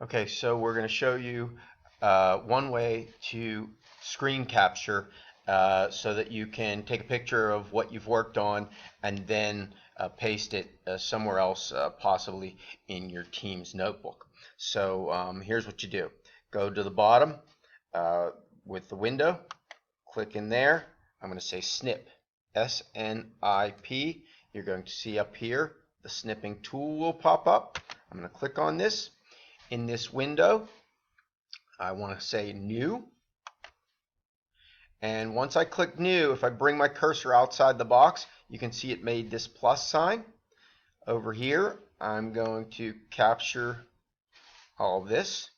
Okay, so we're going to show you one way to screen capture so that you can take a picture of what you've worked on and then paste it somewhere else, possibly in your team's notebook. So here's what you do. Go to the bottom with the window, click in there. I'm going to say snip, S-N-I-P. You're going to see up here the snipping tool will pop up. I'm going to click on this. In this window, I want to say new. And once I click new, if I bring my cursor outside the box, you can see it made this plus sign. Over here, I'm going to capture all this.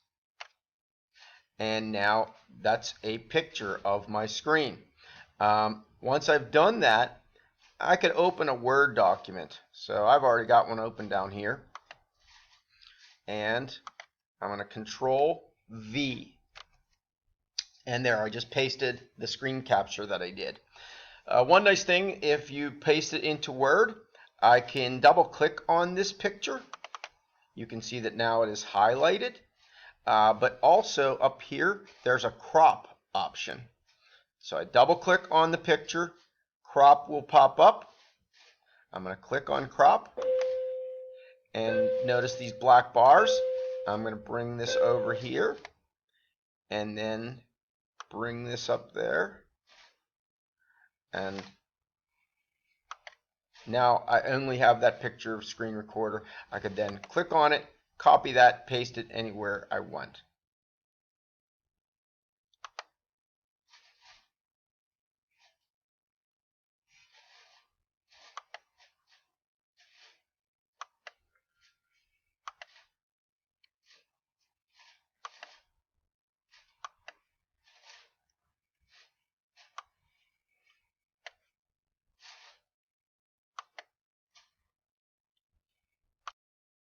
And now that's a picture of my screen. Once I've done that, I could open a Word document. So I've already got one open down here. And I'm going to Control V. And there, I just pasted the screen capture that I did. One nice thing, if you paste it into Word, I can double click on this picture. You can see that now it is highlighted. But also up here, there's a crop option. So I double click on the picture, crop will pop up. I'm going to click on crop. And notice these black bars. I'm going to bring this over here and then bring this up there. And now I only have that picture of screen recorder. I could then click on it, copy that, paste it anywhere I want.